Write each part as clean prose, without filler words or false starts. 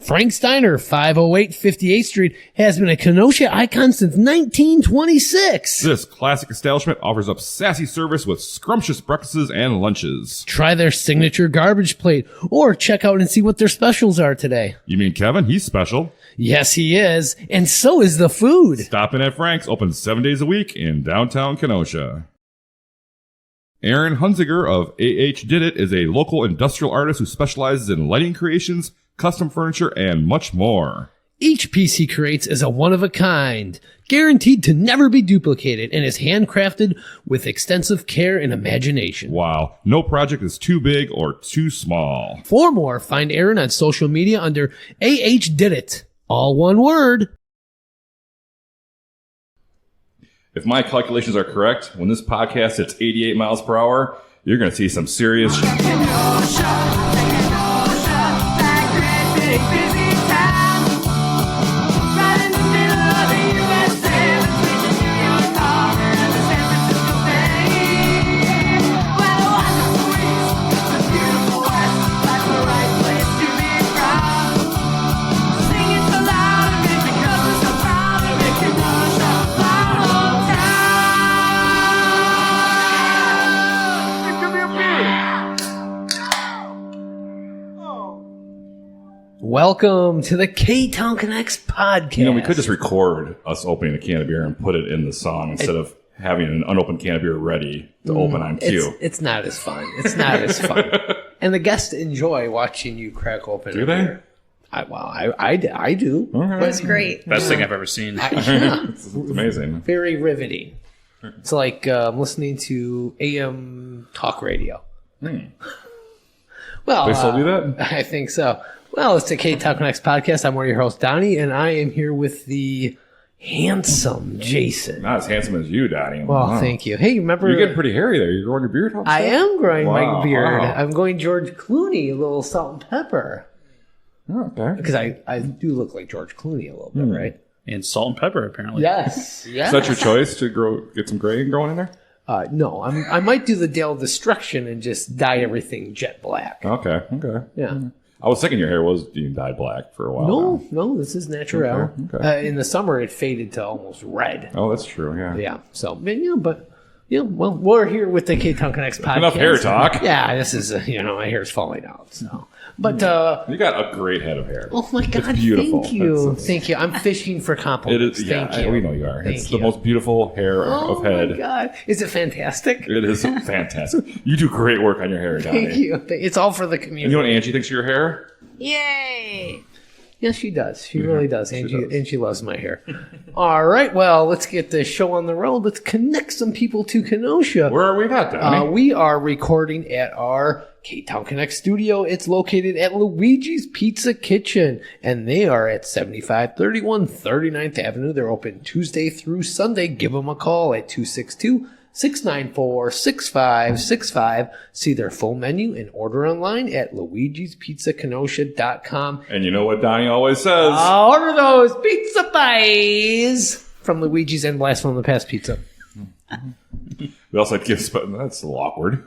Frank's Diner, 508 58th Street, has been a Kenosha icon since 1926. This classic establishment offers up sassy service with scrumptious breakfasts and lunches. Try their signature garbage plate or check out and see what their specials are today. You mean Kevin? He's special. Yes, he is. And so is the food. Stop in at Frank's, open 7 days a week in downtown Kenosha. Aaron Hunzinger of AHDidIt is a local industrial artist who specializes in lighting creations, custom furniture, and much more. Each piece he creates is a one-of-a-kind, guaranteed to never be duplicated, and is handcrafted with extensive care and imagination. Wow, no project is too big or too small. For more, find Aaron on social media under AHDidIt. All one word. If my calculations are correct, when this podcast hits 88 miles per hour, you're going to see some serious Welcome to the Ktown Connects podcast. You know, we could just record us opening a can of beer and put it in the song instead of having an unopened can of beer ready to open on cue. It's not as fun. It's not as fun. And the guests enjoy watching you crack open Do a they? beer. I do. Right. That's great. Best thing I've ever seen. It's amazing. Very riveting. It's like listening to AM talk radio. Well, They still do that? I think so. Well, it's the Ktown Connects podcast. I'm one of your hosts, Donnie, and I am here with the handsome Jason. Not as handsome as you, Donnie. Well, Wow. thank you. Hey, remember... You're getting pretty hairy there. You're growing your beard? I am growing my beard. Wow. I'm going George Clooney, a little salt and pepper. Oh, okay. Because I do look like George Clooney a little bit, right? And salt and pepper, apparently. Yes. Is that your choice to get some gray growing in there? No, I might do the Dale Destruction and just dye everything jet black. Okay. Yeah. I was thinking your hair was being dyed black for a while. No, this is natural. Okay. In the summer, it faded to almost red. Oh, that's true. Yeah. Yeah. So, well, we're here with the Ktown Connects podcast. Enough hair talk. Yeah, this is my hair's falling out. So, but You got a great head of hair. oh my God, It's beautiful. thank you, It's- thank you. I'm fishing for It compliments. is. Yeah, Thank you. we know you are. Thank It's you. the most beautiful hair Oh of head. my God, is it fantastic? It is fantastic. You do great work on your hair, Donnie. Thank you. It's all for the And community. you know what Angie thinks of your hair? Yay! Yes, she does. She really does. And does. and she loves my hair. All right. Well, let's get the show on the road. Let's connect some people to Kenosha. Where are we at, Donnie? We are recording at our Ktown Connect studio. It's located at Luigi's Pizza Kitchen, and they are at 7531 39th Avenue. They're open Tuesday through Sunday. Give them a call at 262-694-6565. See their full menu and order online at luigispizzakenosha.com. And you know what Donnie always says? Order those pizza pies from Luigi's and Blast from the Past Pizza. We also like to give that's a little awkward.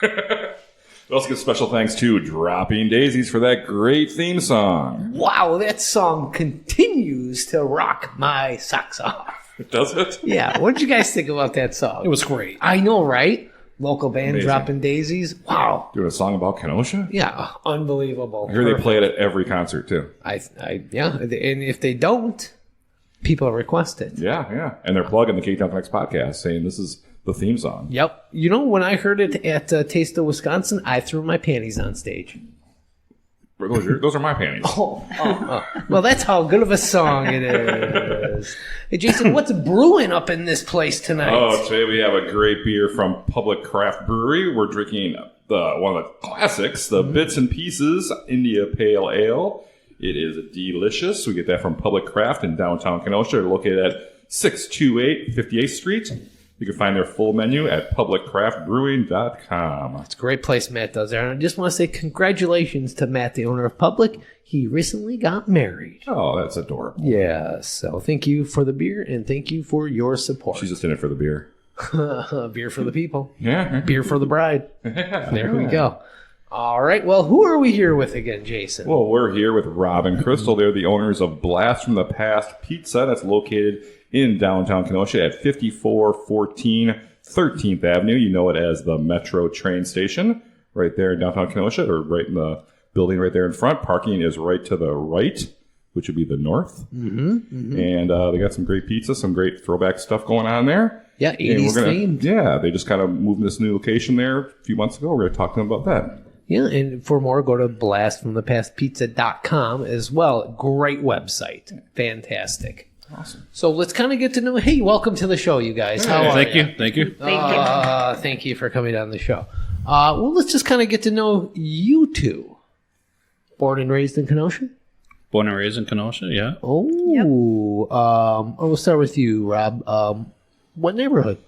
We also give special thanks to Dropping Daisies for that great theme song. Wow, that song continues to rock my socks off. Does it? Yeah, what did you guys think about that song? It was great. I know, right? Local band Amazing. Dropping Daisies. Wow. Doing a song about Kenosha? Yeah, unbelievable. I hear they play it at every concert, too. Yeah, and if they don't, people request it. Yeah. And they're plugging the Ktown Connects podcast, saying this is the theme song. Yep. You know, when I heard it at Taste of Wisconsin, I threw my panties on stage. Those are my panties. Well, that's how good of a song it is. Hey, Jason, what's brewing up in this place tonight? Oh, today we have a great beer from Public Craft Brewery. We're drinking one of the classics, the Bits and Pieces India Pale Ale. It is delicious. We get that from Public Craft in downtown Kenosha. They're located at 628 58th Street. You can find their full menu at publiccraftbrewing.com. It's a great place Matt does there. And I just want to say congratulations to Matt, the owner of Public. He recently got married. Oh, that's adorable. Yes. So thank you for the beer and thank you for your support. She's just in it for the beer. Beer for the people. Yeah. Beer for the bride. There we go. All right. Well, who are we here with again, Jason? Well, we're here with Rob and Crystal. They're the owners of Blast from the Past Pizza. That's located in downtown Kenosha at 5414 13th Avenue. You know it as the Metro train station right there in downtown Kenosha, or right in the building right there in front. Parking is right to the right, which would be the north. And they got some great pizza, some great throwback stuff going on there. Yeah, 80s themed. Yeah, they just kind of moved this new location there a few months ago. We're going to talk to them about that. Yeah, and for more, go to blastfromthepastpizza.com as well. Great website. Fantastic. Awesome. So let's kind of get to know. Hey, welcome to the show, you guys. How are Thank you? you. Thank you. Thank you for coming on the show. Well, let's just kind of get to know you two. Born and raised in Kenosha? Born and raised in Kenosha, yeah. Oh, we'll start with you, Rob. What neighborhood?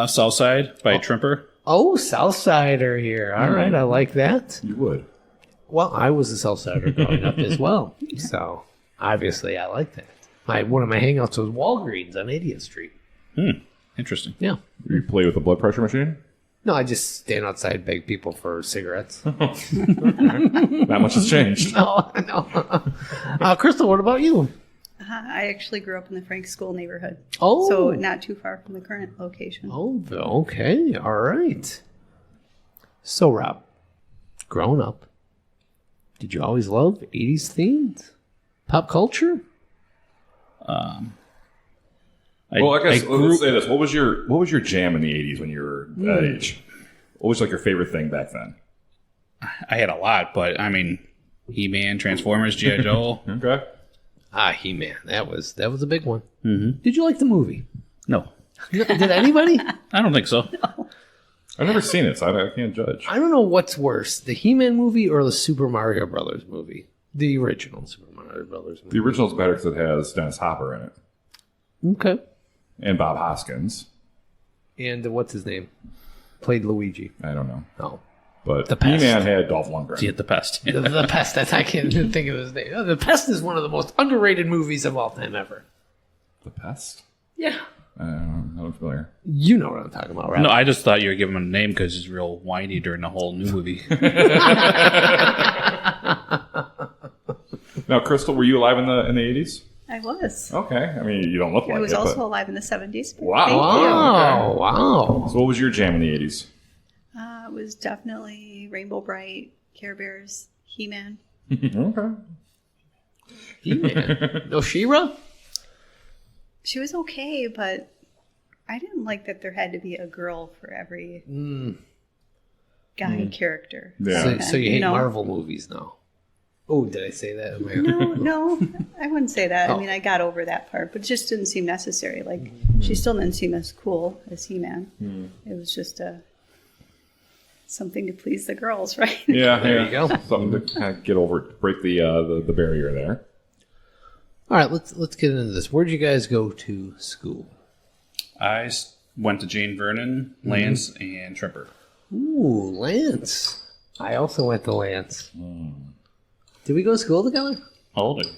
Southside by Trimper. Oh, Southsider here. All right, I like that. You would. Well, I was a Southsider growing up as well, so obviously I like that. One of my hangouts was Walgreens on 80th Street. Interesting. Yeah. You play with the blood pressure machine? No, I just stand outside and beg people for cigarettes. Not much has changed. No. Crystal, what about you? I actually grew up in the Frank School neighborhood. Oh. So not too far from the current location. Oh, okay. All right. So, Rob, growing up, did you always love 80s themed pop culture? Well, I guess let's say this. What was your jam in the 80s when you were that age? What was like your favorite thing back then? I had a lot, but I mean, He-Man, Transformers, G.I. Joe. Okay. He-Man. That was a big one. Mm-hmm. Did you like the movie? No. Did anybody? I don't think so. I've never seen it, so I can't judge. I don't know what's worse, the He-Man movie or the Super Mario Brothers movie. The original Super Mario Brothers movie. The original's better because it has Dennis Hopper in it. Okay. And Bob Hoskins. And what's his name? Played Luigi. I don't know. Oh. But The Pest. He-Man had Dolph Lundgren. See it, the pest. The Pest. I can't even think of his name. The Pest is one of the most underrated movies of all time ever. The Pest? Yeah. I'm not familiar. You know what I'm talking about, right? No, I just thought you were giving him a name because he's real whiny during the whole new movie. Now, Crystal, were you alive in the 80s? I was. Okay. I mean, you don't look like it. I was but- also alive in the 70s. but Wow. thank you. Wow. Wow. So what was your jam in the 80s? It was definitely Rainbow Bright, Care Bears, He-Man. Okay. He-Man. No She-Ra? She was okay, but I didn't like that there had to be a girl for every guy character. Yeah. So you hate know? Marvel movies now? Oh, did I say that? No, I wouldn't say that. Oh. I mean, I got over that part, but it just didn't seem necessary. Like, she still didn't seem as cool as He-Man. It was just something to please the girls, right? Yeah. There you go. Something to kind of get over, break the barrier there. All right, let's get into this. Where'd you guys go to school? I went to Jane Vernon, Lance, and Trimper. Ooh, Lance. I also went to Lance. Did we go to school together? How old are you?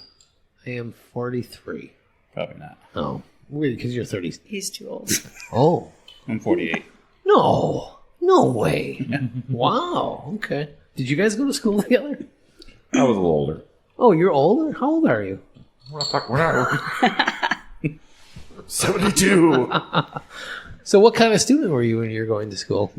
I am 43. Probably not. Oh, weird, because you're 30. He's too old. Oh, I'm 48. no way. Wow. Okay. Did you guys go to school together? I was a little older. Oh, you're older. How old are you? We're not 72. So, what kind of student were you when you were going to school?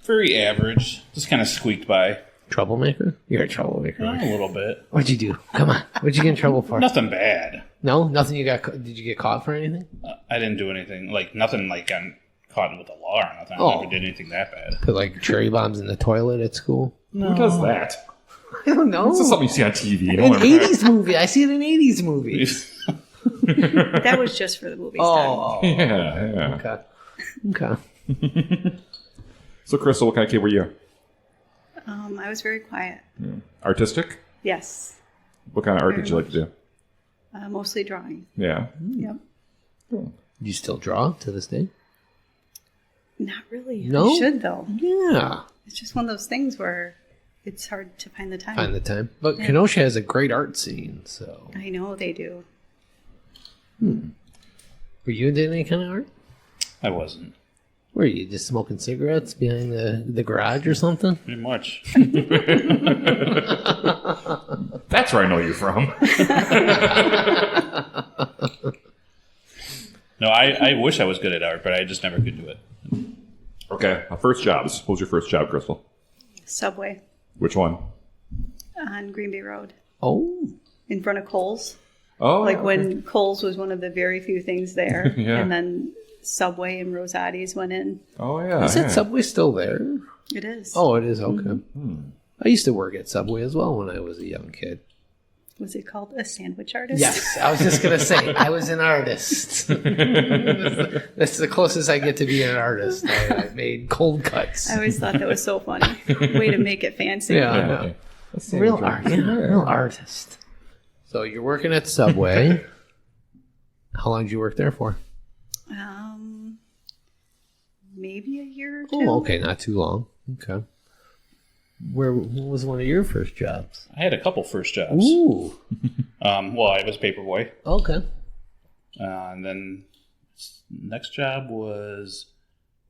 Very average. Just kind of squeaked by. Troublemaker? You're a troublemaker. A right? little bit. What'd you do? Come on. What'd you get in trouble for? Nothing bad. No, nothing. You got? Did you get caught for anything? I didn't do anything. Nothing like I'm caught with the law or nothing. Oh. I never did anything that bad. Put like cherry bombs in the toilet at school? Who does that? I don't know. This is something you see on TV. An 80s movie. I see it in 80s movies. That was just for the movie star. Oh. Yeah. Okay. So, Crystal, what kind of kid were you? I was very quiet. Artistic? Yes. What kind of art did you like to do? Mostly drawing. Yeah. Yep. You still draw to this day? Not really. No? I should, though. Yeah. It's just one of those things where it's hard to find the time. Find the time. But Kenosha has a great art scene, so. I know they do. Were you into any kind of art? I wasn't. Were you just smoking cigarettes behind the garage or something? Pretty much. That's where I know you're from. No, I wish I was good at art, but I just never could do it. Okay. First jobs. What was your first job, Crystal? Subway Which one? on Greenview Road Oh. in front of Kohl's. Oh, Like okay. when Kohl's was one of the very few things there. Yeah. And then Subway and Rosati's went in. Oh, yeah. Is that Subway still there? It is. Oh, it is? Okay. I used to work at Subway as well when I was a young kid. Was it called a sandwich artist? Yes, I was just going to say, I was an artist. That's the closest I get to being an artist. I made cold cuts. I always thought that was so funny. Way to make it fancy. Yeah, I know. Real artist. So you're working at Subway. How long did you work there for? Maybe a year or two. Oh, okay, not too long. Okay. What was one of your first jobs? I had a couple first jobs. Ooh. Well, I was a paper boy. Okay. And then next job was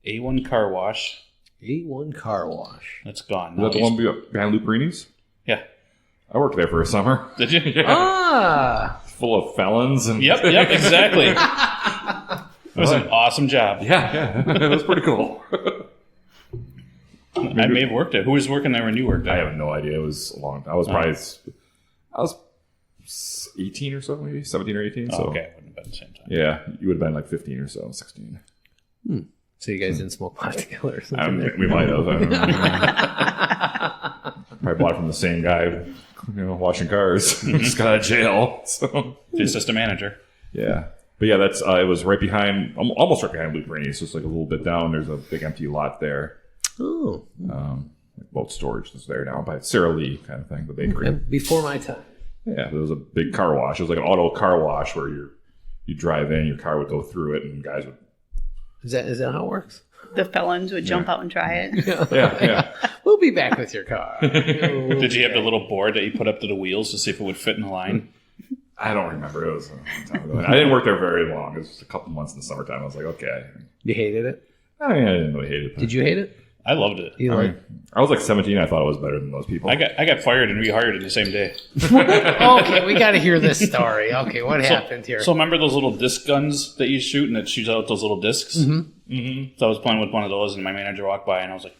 A1 Car Wash. A1 Car Wash. That's gone. Is that the one behind Luprini's? Yeah. I worked there for a summer. Did you? Yeah. Ah! Full of felons. And Yep, exactly. It was an awesome job. Yeah. It was pretty cool. I may have worked there. Who was working there when you worked there? I have no idea. It was a long time. I was 18 or so, maybe 17 or 18. Oh, So okay, it wouldn't have been the same time. yeah, you would have been like 15 or so, 16. So you guys didn't smoke pot together or something? there? We might have. I don't know. Probably bought it from the same guy, washing cars. Just got out of jail. So The assistant manager. yeah, but yeah, that's it was right behind, almost right behind Luprini's. Just like a little bit down. There's a big empty lot there. Oh. Like boat storage that's there now by Sara Lee kind of thing, the bakery. Before my time. Yeah, there was a big car wash. It was like an auto car wash where you drive in, your car would go through it, and guys would. Is that how it works? The felons would jump out and try it. Yeah. We'll be back with your car. Did you have the little board that you put up to the wheels to see if it would fit in the line? I don't remember. It was a long time ago. I didn't work there very long. It was just a couple months in the summertime. I was like, okay. You hated it? I mean, I didn't really hate it. Did you hate it? I loved it. You like? I was like 17. I thought it was better than those people. I got fired and rehired in the same day. Okay, we got to hear this story. Okay, what happened here? So remember those little disc guns that you shoot and it shoots out those little discs? Mm-hmm. So I was playing with one of those and my manager walked by and I was like,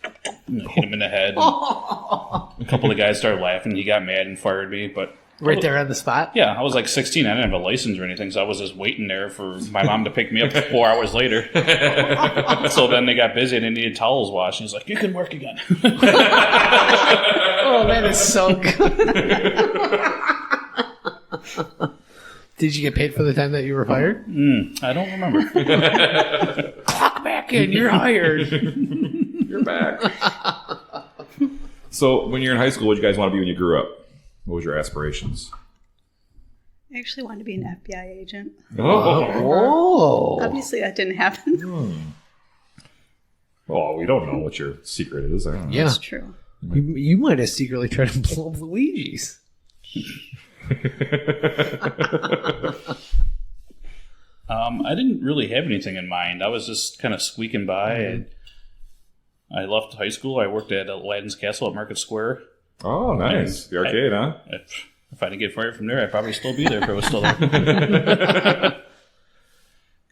hit him in the head. And a couple of guys started laughing. He got mad and fired me, but Right there on the spot? yeah, I was like 16. I didn't have a license or anything, so I was just waiting there for my mom to pick me up 4 hours later. So then they got busy and they needed towels washed. And he's like, you can work again. Oh, that is so good. Did you get paid for the time that you were fired? I don't remember. Clock back in. You're hired. You're back. So when you're in high school, what did you guys want to be when you grew up? What was your aspirations? I actually wanted to be an FBI agent. Oh. Obviously, that didn't happen. Well, we don't know what your secret is. I don't know. Yeah. That's true. You might have secretly tried to blow up Luigi's. I didn't really have anything in mind. I was just kind of squeaking by. I left high school. I worked at Aladdin's Castle at Market Square. Oh, nice. The arcade, huh? If I didn't get fired from there, I'd probably still be there if I was still there.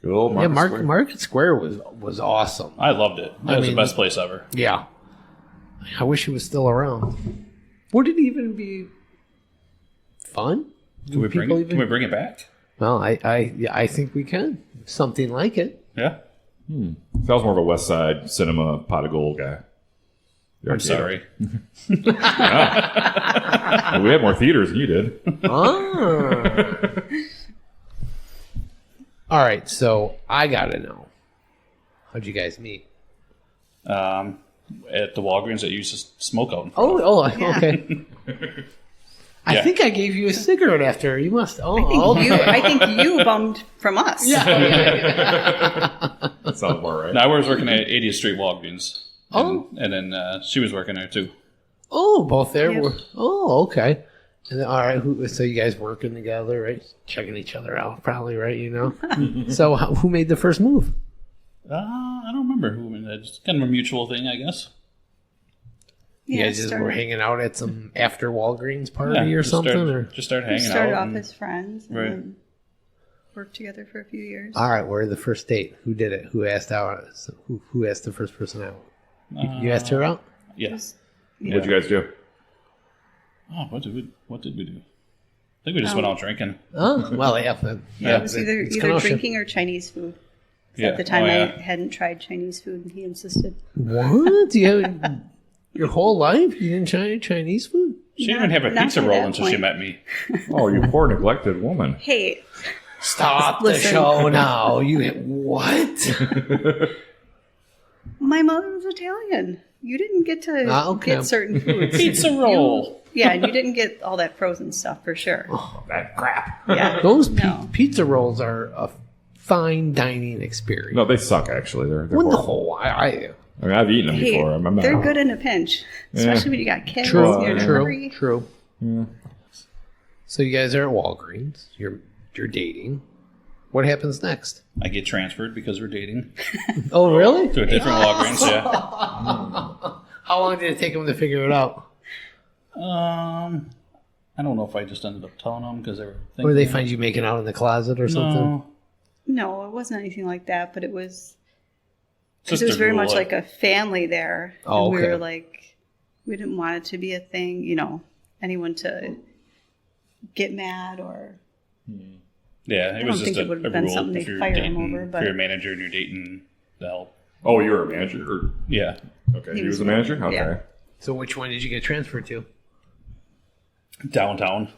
Good old Market Square. Market Square was awesome. I loved it. It was the best place ever. Yeah. I wish it was still around. Would it even be fun? Can we bring it back? Well, I think we can. Something like it. Yeah. So I was more of a West Side cinema pot of gold guy. The I'm arcade. sorry. Well, we had more theaters than you did. Ah. All right, so I gotta know. How'd you guys meet? At the Walgreens that you used to smoke out in front of. Okay. I think I gave you a cigarette after. You must. I think you bummed from us. That sounds more right. No, I was working at 80th Street Walgreens. And then she was working there too. Oh, both there Yep. were. Oh, okay. And then, all right. So you guys working together, right? Checking each other out, probably, right? You know. So who made the first move? I don't remember who. It's kind of a mutual thing, I guess. You Yeah, guys just were hanging out at some after Walgreens party or just something? Just started hanging started out. off as friends and Right. then worked together for a few years. All right, where the first date? Who did it? Who asked out? Who asked the first person out? You asked her out? Yes. Yeah. What'd you guys do? Oh, what did we do? I think we just went out drinking. Oh, well, yeah. It was either Kenosha. drinking or Chinese food. 'Cause Yeah. At the time, Oh, yeah. I hadn't tried Chinese food, and he insisted. What? Your whole life you didn't try Chinese food? She didn't even have a Not pizza by roll that until she point. met me. Oh, you poor neglected woman. Hey, Stop the Listen. show now. What? my mother was Italian. You didn't get to Okay. get certain foods. Pizza roll. Yeah, and you didn't get all that frozen stuff for sure. That crap. Yeah. Those No. pizza rolls are a fine dining experience. No, they suck, actually. They're What the horrible. whole? I mean, I've eaten them Hey, before. I'm not, they're good in a pinch, especially when you got kids. True, you're in a true, hurry. true. So you guys are at Walgreens. You're dating. What happens next? I get transferred because we're dating Oh, really? to a different Walgreens. Yeah. How long did it take them to figure it out? I don't know if I just ended up telling them because they were thinking. Or did they find you making out in the closet or something? No, No, it wasn't anything like that, but it was. just It was a very rule much of- like a family there. Oh, and we okay. were like, we didn't want it to be a thing, anyone to get mad or. Yeah, it I was don't just think it would a have been rule something if they'd you're fire him dating, over, if but- you're a manager and you're dating the help. Oh, you were a manager? Or, Yeah. okay, he was a manager? Okay. Yeah. So which one did you get transferred to? Downtown.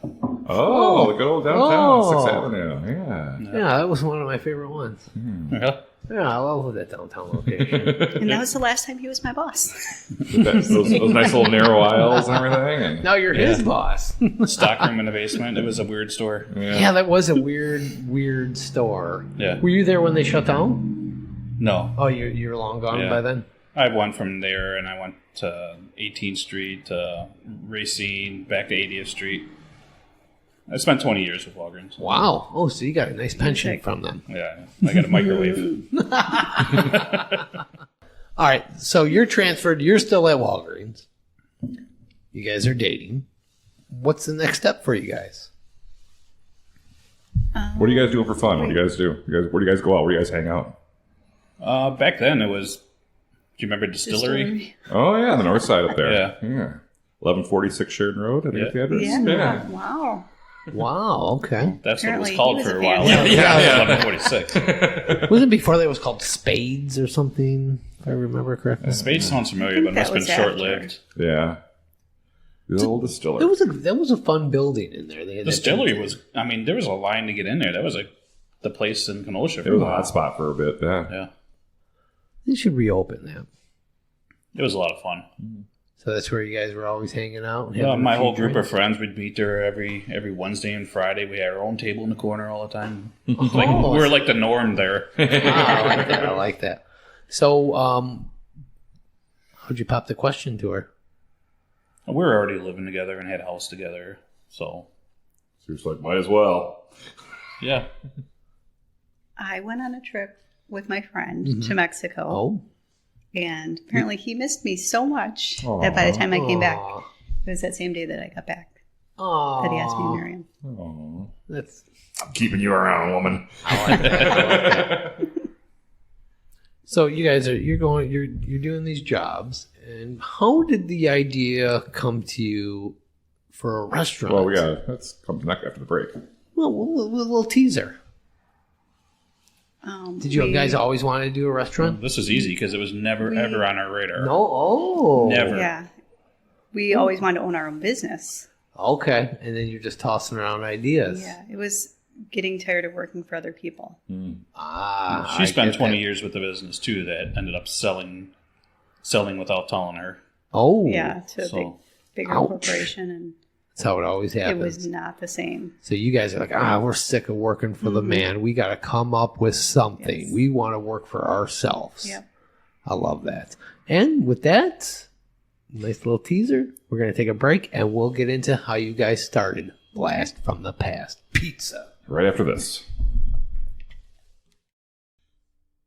Oh, the good old downtown, Oh. 6th Avenue. Yeah. Yeah, that was one of my favorite ones. Yeah. Yeah, I love that downtown location. And that was the last time he was my boss. With those nice little narrow aisles and everything. And, Now you're his boss. Stockroom in the basement. It was a weird store. Yeah, that was a weird store. Yeah. Were you there when they shut down? No. Oh, you were long gone Yeah. by then? I went from there and I went to 18th Street, to Racine, back to 80th Street. I spent 20 years with Walgreens. Wow. Oh, so you got a nice pension from them. Yeah, I got a microwave. All right, so you're transferred. You're still at Walgreens. You guys are dating. What's the next step for you guys? what are you guys doing for fun? What do you guys do? Where do you guys go out? Where do you guys hang out? Back then it was, do you remember Distillery? Oh, yeah, the north side up there. Yeah. 1146 Sheridan Road, I think that's the address. Yeah. Wow. Wow, okay. That's what it was Apparently called he was for a a while. fan. Yeah, 1146. Was it before that was called Spades or something, if I remember correctly? Spade sounds familiar, think but it must that have been was short-lived. Yeah. The old distiller. That was a fun building in there. They had that Distillery big- was, I mean, there was a line to get in there. That was like the place in Kenosha. It was a hot spot for a bit, yeah. Yeah. They should reopen that. It was a lot of fun. So that's where you guys were always hanging out. And having a My few whole group drinks? of friends, we'd meet there every Wednesday and Friday. We had our own table in the corner all the time. Oh. We were like the norm there. Ah, I like that. I like that. So, how'd you pop the question to her? We were already living together and had a house together. So, So it's like, might as well. yeah. I went on a trip with my friend to Mexico, Oh, and apparently he missed me so much that by the time I came back, Aw. it was that same day that I got back Aw. that he asked me to marry him. Oh, That's I'm keeping you around, woman. so. You guys are you're doing these jobs, and how did the idea come to you for a restaurant? Well, let's come back after the break. Well, a little teaser. Did you We- guys always want to do a restaurant? This is easy because it was never, ever on our radar. No. Oh, Never. Yeah. We always wanted to own our own business. Okay, and then you're just tossing around ideas. Yeah. It was getting tired of working for other people. Ah, She I spent get 20 that. years with the business, too, that ended up selling without telling her. Oh, Yeah. To a So, bigger Ouch. corporation. And That's how it always it happens. was not the same. So you guys are like, we're sick of working for the man. We got to come up with something. Yes. We want to work for ourselves. Yep. I love that. And with that, nice little teaser. We're going to take a break and we'll get into how you guys started Blast from the Past Pizza. Right after this.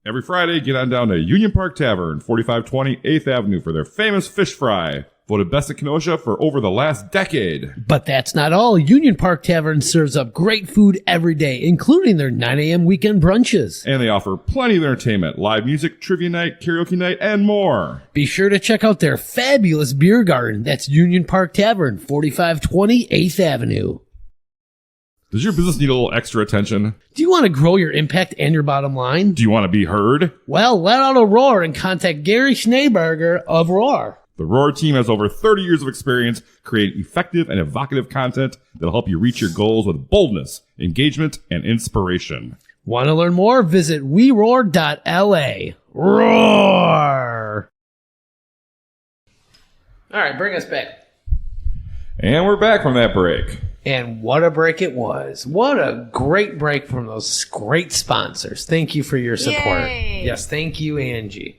Every Friday, get on down to Union Park Tavern, 4520 8th Avenue for their famous fish fry. Voted best in Kenosha for over the last decade. But that's not all. Union Park Tavern serves up great food every day, including their 9 a.m. weekend brunches. And they offer plenty of entertainment, live music, trivia night, karaoke night, and more. Be sure to check out their fabulous beer garden. That's Union Park Tavern, 4520 8th Avenue. Does your business need a little extra attention? Do you want to grow your impact and your bottom line? Do you want to be heard? Well, let out a roar and contact Gary Schneeberger of Roar. The Roar team has over 30 years of experience creating effective and evocative content that'll help you reach your goals with boldness, engagement, and inspiration. Want to learn more? Visit weroar.la. Roar! All right, bring us back. And we're back from that break. And what a break it was. What a great break from those great sponsors. Thank you for your support. Yay. Yes, thank you, Angie.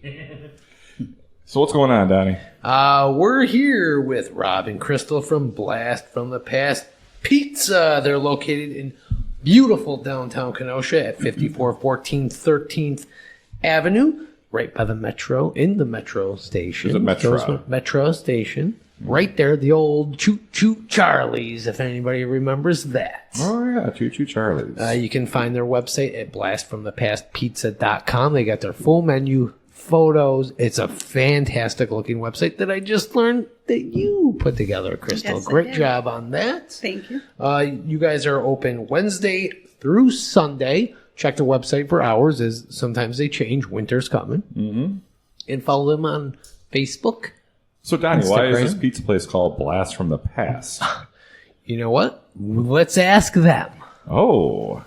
So what's going on, Donnie? We're here with Rob and Crystal from Blast from the Past Pizza. They're located in beautiful downtown Kenosha at 5414 13th Avenue, right by the Metro, in the Metro station. Is it Metra? Metro station. Right there, the old Choot Choot Charlie's, if anybody remembers that. Oh, yeah, Choo Choo Charlie's. You can find their website at blastfromthepastpizza.com. They got their full menu, photos. It's a fantastic looking website that I just learned that you put together, Crystal. Yes, I Great did. job on that. Thank you. You guys are open Wednesday through Sunday. Check the website for hours, as sometimes they change. Winter's coming. Mm-hmm. And follow them on Facebook. So, Donnie, why is Instagram. this pizza place called Blast from the Past? You know what? Let's ask them. Oh.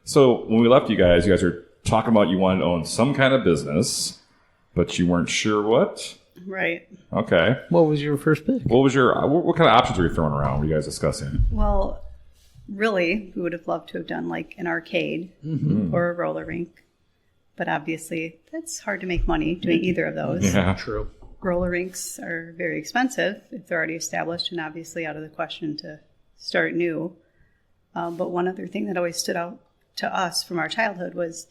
So, when we left you guys are talking about you wanted to own some kind of business, but you weren't sure what? Right. Okay. What was your first pick? What kind of options were you throwing around? Were you guys discussing? Well, really, we would have loved to have done like an arcade or a roller rink. But obviously, that's hard to make money doing either of those. Yeah. True. Roller rinks are very expensive if they're already established and obviously out of the question to start new. But one other thing that always stood out to us from our childhood was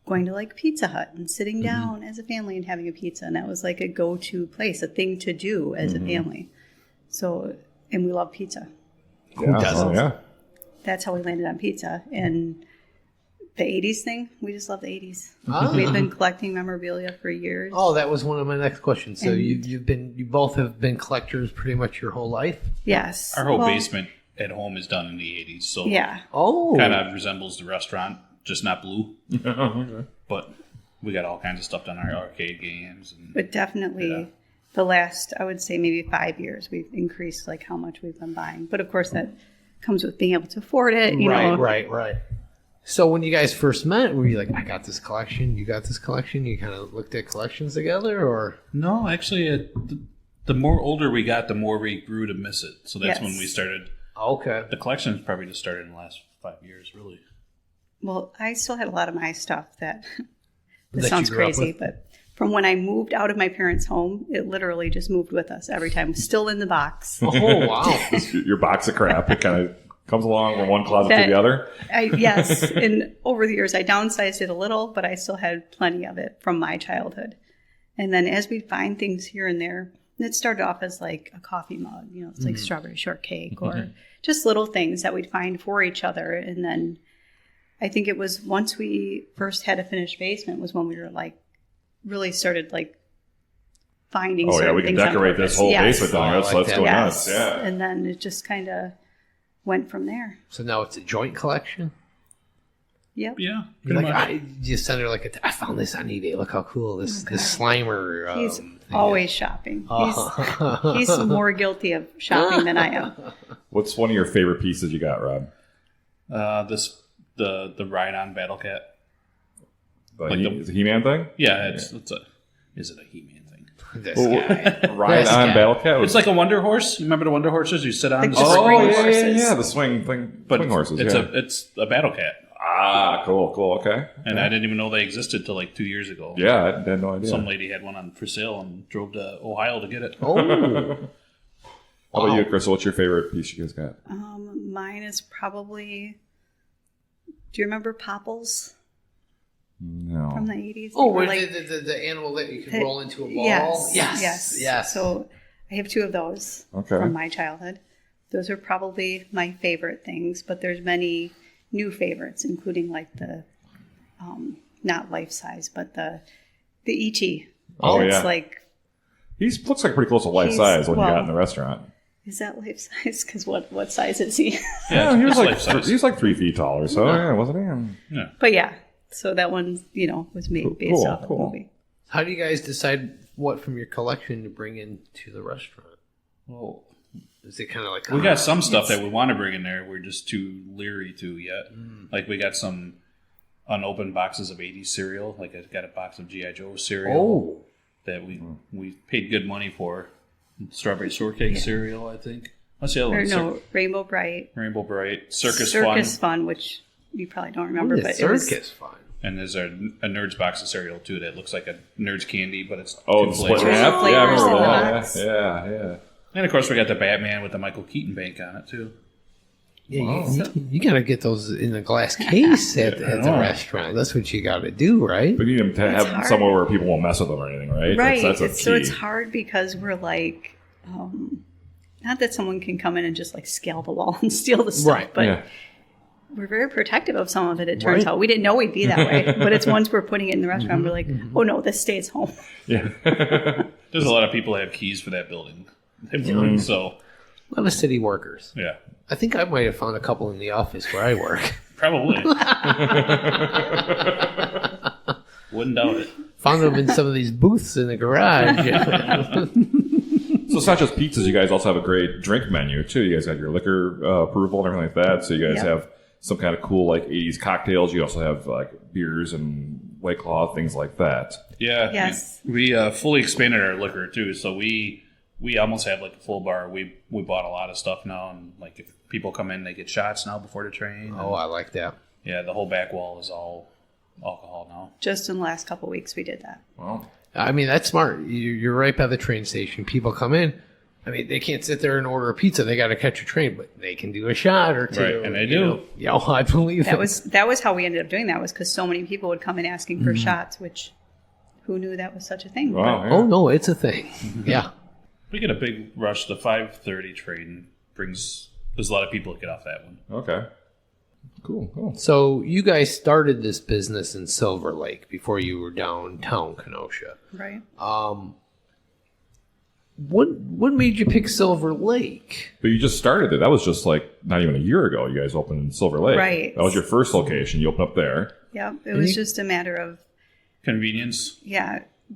going to like Pizza Hut and sitting down as a family and having a pizza. And that was like a go-to place, a thing to do as a family. So, and we love pizza. Who doesn't? Oh, yeah. That's how we landed on pizza. And the 80s thing, we just love the 80s. Ah. We've been collecting memorabilia for years. Oh, that was one of my next questions. So you both have been collectors pretty much your whole life? Yes. Our whole Well, basement at home is done in the 80s, so Yeah. Oh. kind of resembles the restaurant, just not blue. Okay. But we got all kinds of stuff done, our arcade games. And But definitely the last, I would say maybe 5 years, we've increased like how much we've been buying. But of course that comes with being able to afford it, you know. Right. So when you guys first met, were you like, I got this collection, you got this collection? You kind of looked at collections together, or? No, actually, the more older we got, the more we grew to miss it. So that's Yes. when we started. Okay. The collections probably just started in the last 5 years, really. Well, I still had a lot of my stuff that That this you sounds grew up crazy, with? but from when I moved out of my parents' home, it literally just moved with us every time, still in the box. Oh, wow. Your box of crap, it kind of comes along from one closet to That- the other. Yes, and over the years I downsized it a little, but I still had plenty of it from my childhood. And then as we find things here and there, and it started off as like a coffee mug, you know, it's like strawberry shortcake or just little things that we'd find for each other. And then I think it was once we first had a finished basement was when we were like really started like finding Oh, yeah, certain we can things on decorate this purpose. whole Yes. basement down. Oh, I Let's like that. go Yes. nuts. Yeah. And then it just kind of went from there. So now it's a joint collection? Yep. Yeah, You're pretty like, much. you send her like, I found this on eBay. Look how cool this Slimer. He's thing always shopping. is. He's more guilty of shopping than I am. What's one of your favorite pieces you got, Rob? The Rhine-On Battle Cat. Is it a He-Man thing? Yeah, is it a He-Man thing? This Well, guy. Ride This on guy. Battle Cat? It's like a Wonder Horse. You remember the Wonder Horses you sit on? Like You the sit- spring yeah, horses. the swing thing. but swing horses, it's yeah. it's a Battle Cat. Ah, cool, okay. And I didn't even know they existed till like 2 years ago. Yeah, I had no idea. Some lady had one on for sale and drove to Ohio to get it. Oh. How about you, Crystal? What's your favorite piece you guys got? Mine is probably. Do you remember Popples? No. from the 80s. Oh, They were where the animal that you could roll into a ball? Yes. So I have 2 of those from my childhood. Those are probably my favorite things, but there's many new favorites, including like the, not life size, but the E.T. Oh, It's yeah. like, He looks like pretty close to life size when you got in the restaurant. is that life size? Because what size is he? Yeah, he was life size. he's like 3 feet tall or so. Yeah, wasn't he? But yeah, so that one, was made based off of the movie. How do you guys decide what from your collection to bring into the restaurant? Well, Is it kind of like we got some stuff that we want to bring in there. We're just too leery to yet. Like we got some unopened boxes of 80s cereal. Like I got a box of G.I. Joe cereal that we paid good money for. Strawberry shortcake cereal, I think. What's the other one? Rainbow Bright. Rainbow Bright. Circus Fun, which you probably don't remember, but Circus Fun. And there's a Nerds box of cereal too that looks like a Nerds candy, but it's Oh, two the split flavors. half? Yeah, I remember Flavors in the that. box. Yeah. And of course we got the Batman with the Michael Keaton bank on it too. Yeah, you got to get those in a glass case at the restaurant. That's what you got to do, right? But you need them to have hard. somewhere where people won't mess with them or anything, right? Right. That's a key. So it's hard because we're like, not that someone can come in and just like scale the wall and steal the stuff, Right. but we're very protective of some of it, it turns out. We didn't know we'd be that way, but it's once we're putting it in the restaurant, we're like, oh no, this stays home. Yeah. There's a lot of people that have keys for that building. So, A lot of city workers. yeah. I think I might have found a couple in the office where I work. Probably. Wouldn't doubt it. Found them in some of these booths in the garage. So it's not just pizzas. You guys also have a great drink menu, too. You guys have your liquor approval and everything like that. So you guys have some kind of cool, like, 80s cocktails. You also have, like, beers and White Claw, things like that. Yeah. Yes. We fully expanded our liquor too. So we almost have like a full bar. We bought a lot of stuff now, and like if people come in, they get shots now before the train. Oh, I like that. Yeah, the whole back wall is all alcohol now. Just in the last couple of weeks, we did that. Well, I mean, that's smart. You're right by the train station. People come in. I mean, they can't sit there and order a pizza. They got to catch a train, but they can do a shot or two. Right, and they do. Yeah, I believe That it. that was how we ended up doing that, was because so many people would come in asking for shots, which who knew that was such a thing? wow, yeah. Oh, no, it's a thing. Yeah. We get a big rush. The 5:30 train there's a lot of people that get off that one. Okay. Cool. So you guys started this business in Silver Lake before you were downtown Kenosha. Right. What made you pick Silver Lake? But you just started it. That was just like not even a year ago. You guys opened in Silver Lake. Right. That was your first location. You opened up there. Yeah, it was just a matter of, Convenience.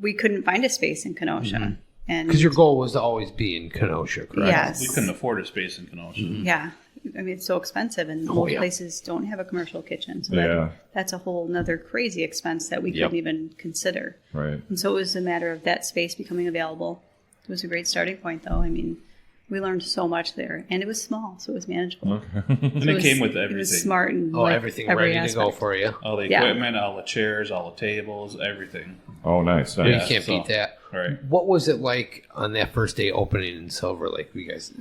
we couldn't find a space in Kenosha. And Because your goal was to always be in Kenosha, correct? yes. We couldn't afford a space in Kenosha. Yeah. I mean, it's so expensive, and most yeah. places don't have a commercial kitchen. So Yeah. that's a whole nother crazy expense that we couldn't even consider. Right. And so it was a matter of that space becoming available. It was a great starting point, though. I mean, we learned so much there, and it was small, so it was manageable. And it was- came with It was everything. smart and Oh, everything every ready to go aspect. for you. All the Yeah. equipment, all the chairs, all the tables, everything. Oh, nice. You Yeah. can't so- beat that. Right. What was it like on that first day opening in Silver Lake? You guys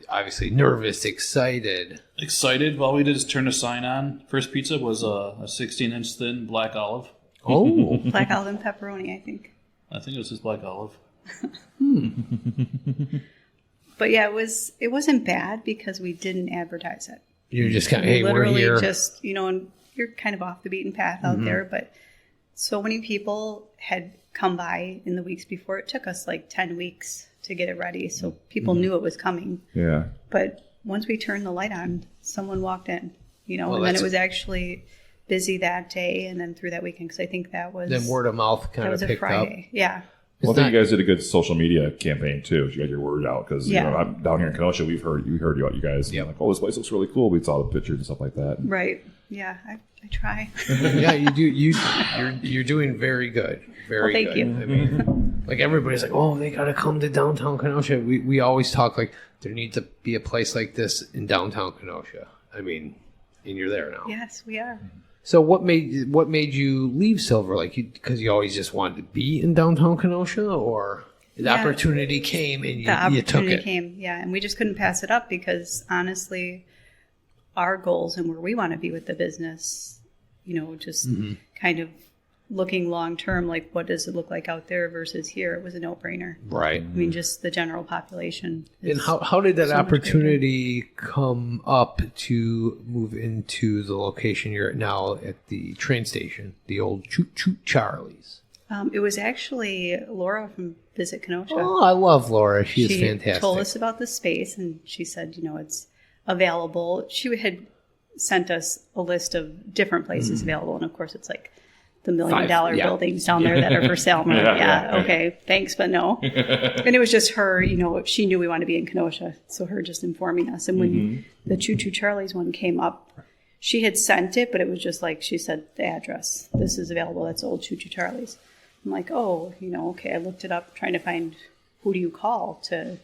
obviously nervous, excited. Excited. All we did is turn the sign on. First pizza was a 16-inch thin black olive. Oh, Black olive and pepperoni, I think. I think it was just black olive. But yeah, it wasn't bad because we didn't advertise it. you're just kind of, We hey, we're literally here. just, and you're kind of off the beaten path out there, but so many people had come by in the weeks before. It took us like 10 weeks to get it ready, so people knew it was coming. Yeah. But once we turned the light on, someone walked in, Well, and then that's- it was actually busy that day and then through that weekend, because I think that was Then word of mouth that kind was of a picked up. Friday. Yeah. Well, I It's think not- you guys did a good social media campaign too. You got your word out because Yeah. I'm down here in Kenosha. We heard you guys. Yep. Like, oh, this place looks really cool. We saw the pictures and stuff like that. Right. Yeah, I try. Yeah, you do. You're doing very good. Very Well, thank good. you. I mean, like everybody's like, oh, they got to come to downtown Kenosha. We always talk like there needs to be a place like this in downtown Kenosha. I mean, and you're there now. Yes, we are. So what made you leave Silver Lake? Because you always just wanted to be in downtown Kenosha, or the Yeah. opportunity came and you The took opportunity it? came, yeah, and we just couldn't pass it up because honestly, our goals and where we want to be with the business, just kind of looking long term, like what does it look like out there versus here, it was a no-brainer. Right. I mean, just the general population. And how did that so much opportunity come up to move into the location you're at now at the train station, the old Choot Choot Charlie's? It was actually Laura from Visit Kenosha. Oh, I love Laura. She is fantastic. She told us about the space, and she said, it's available. She had sent us a list of different places available, and of course, it's like the $1 million buildings down there that are for sale. Okay, thanks, but no. And it was just her, she knew we wanted to be in Kenosha, so her just informing us. And when the Choo Choo Charlie's one came up, she had sent it, but it was just like, she said, the address, this is available, that's old Choo Choo Charlie's. I'm like, okay. I looked it up, trying to find who do you call to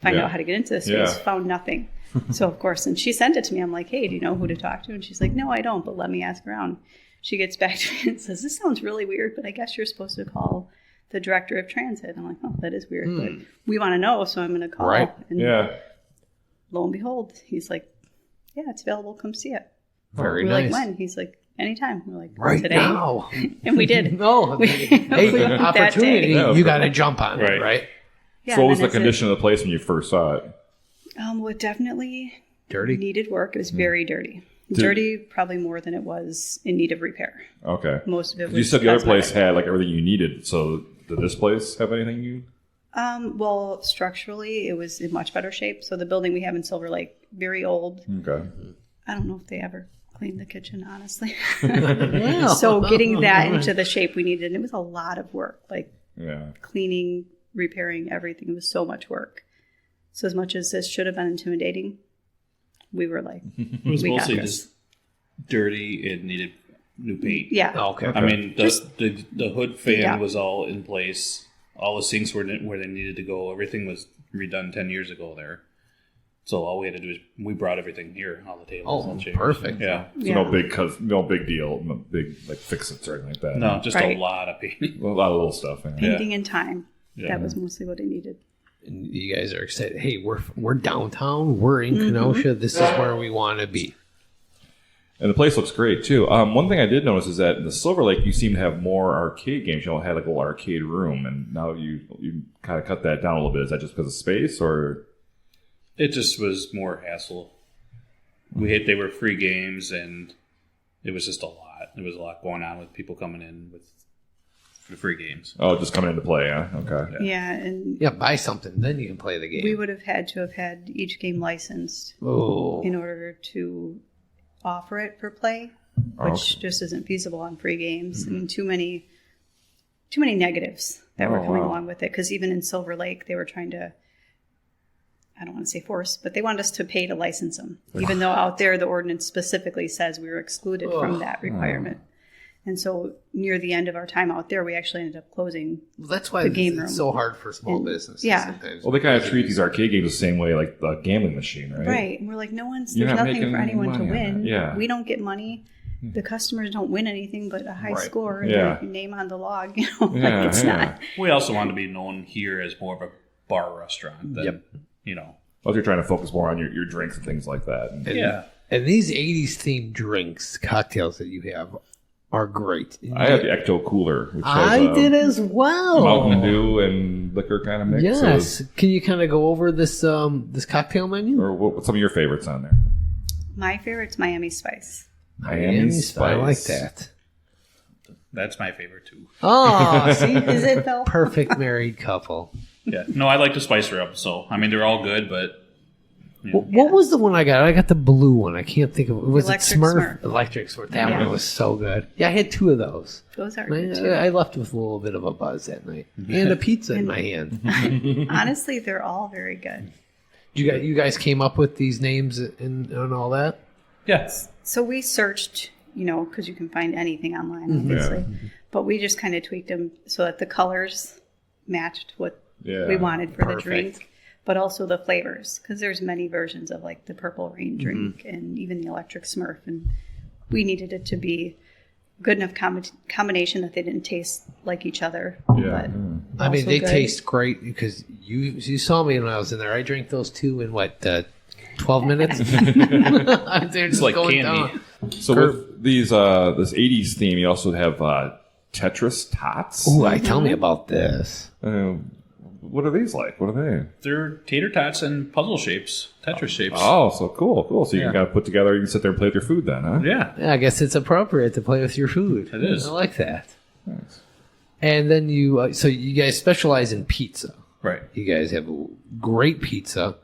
find out how to get into this space. Found nothing. So, of course, and she sent it to me. I'm like, hey, do you know who to talk to? And she's like, no, I don't, but let me ask around. She gets back to me and says, this sounds really weird, but I guess you're supposed to call the director of transit. I'm like, oh, that is weird, but we want to know, so I'm going to call. Right. And lo and behold, he's like, yeah, it's available. Come see it. Very We're nice. like, when? He's like, anytime. We're like, Right today. now. And we did. No. Hey, opportunity, you got to jump on it, right? Yeah, So what was and the then condition of the place when you first saw it? well, it definitely Dirty? needed work. It was very dirty. Dirty, probably more than it was in need of repair. Okay. Most of it was You said the other place cosmetic. had like everything you needed. So did this place have anything you? Well, structurally, it was in much better shape. So the building we have in Silver Lake, very old. Okay. I don't know if they ever cleaned the kitchen, honestly. Yeah. So getting that into the shape we needed, and it was a lot of work, like Yeah. cleaning, repairing everything. It was so much work. So as much as this should have been intimidating, we were like, It was we got mostly this. just dirty. It needed new paint. Yeah. Okay. I mean, the hood fan Yeah. was all in place. All the sinks were where they needed to go. Everything was redone 10 years ago there. So all we had to do is we brought everything here, all the tables and chairs. Perfect. Yeah. So Yeah. no big deal, no big like fix-its or anything like that. No, just Right. a lot of painting. A lot of little stuff. Yeah. Painting and time. Yeah. That was mostly what I needed. And you guys are excited. Hey, we're downtown. We're in Kenosha. This is where we want to be. And the place looks great too. One thing I did notice is that in the Silver Lake, you seem to have more arcade games. You don't have like a little arcade room, and now you kind of cut that down a little bit. Is that just because of space, or? It just was more hassle. They were free games, and it was just a lot. There was a lot going on with people coming in with the free games. Oh, just coming into play, huh? Okay. Yeah, and Yeah, buy something, then you can play the game. we would have had to have had each game licensed Oh, in order to offer it for play, which just isn't feasible on free games. I mean, too many negatives that were coming along with it. Because even in Silver Lake, they were trying to, I don't want to say force, but they wanted us to pay to license them, even though out there the ordinance specifically says we were excluded from that requirement. And so near the end of our time out there, we actually ended up closing. well, that's why the game it's room. so hard for small And- businesses. yeah. Sometimes. Well, they kind of treat these arcade games the same way, like the gambling machine, right? Right. And we're like, You're there's not nothing making for anyone to money on win. that. Yeah. We don't get money. The customers don't win anything but a high Right. score and Yeah. their name on the log. Yeah, it's yeah. not. We also wanted to be known here as more of a bar restaurant than, Well, you're trying to focus more on your drinks and things like that. And Yeah. And these 80s themed drinks, cocktails that you have are great. I have the Ecto Cooler, which I has did as well. Mountain Dew and liquor kind of mix. Yes. Can you kind of go over this this cocktail menu? Or what's some of your favorites on there? My favorite's Miami Spice. Miami Spice. I like that. That's my favorite too. Oh, see? Is it though? Perfect married couple. Yeah. No, I like the spice up. So, I mean, they're all good, but What was the one I got? I got the blue one. I can't think of it. Was Electric it Smurf? Smurf. Electric Smurf. That Yeah. one was so good. Yeah, I had 2 of those. Those are I, good too. I left with a little bit of a buzz that night. And a pizza in my hand. Honestly, they're all very good. You guys came up with these names and all that? yes. So we searched, because you can find anything online, obviously. But we just kind of tweaked them so that the colors matched what we wanted for the Perfect. drink, but also the flavors, because there's many versions of like the Purple Rain drink and even the Electric Smurf, and we needed it to be good enough combination that they didn't taste like each other. Yeah. But I mean, also they good. taste great because you saw me when I was in there. I drank those 2 in 12 minutes? They're just like going candy. down. So with these this 80s theme, you also have Tetris tots. Ooh, tell me about this. What are these like? What are they? They're tater tots and puzzle shapes, Tetris shapes. Oh, so cool. So you can kind of put together, you can sit there and play with your food then, huh? Yeah. Yeah, I guess it's appropriate to play with your food. It is. I like that. Nice. And then you, so you guys specialize in pizza. Right. You guys have great pizza.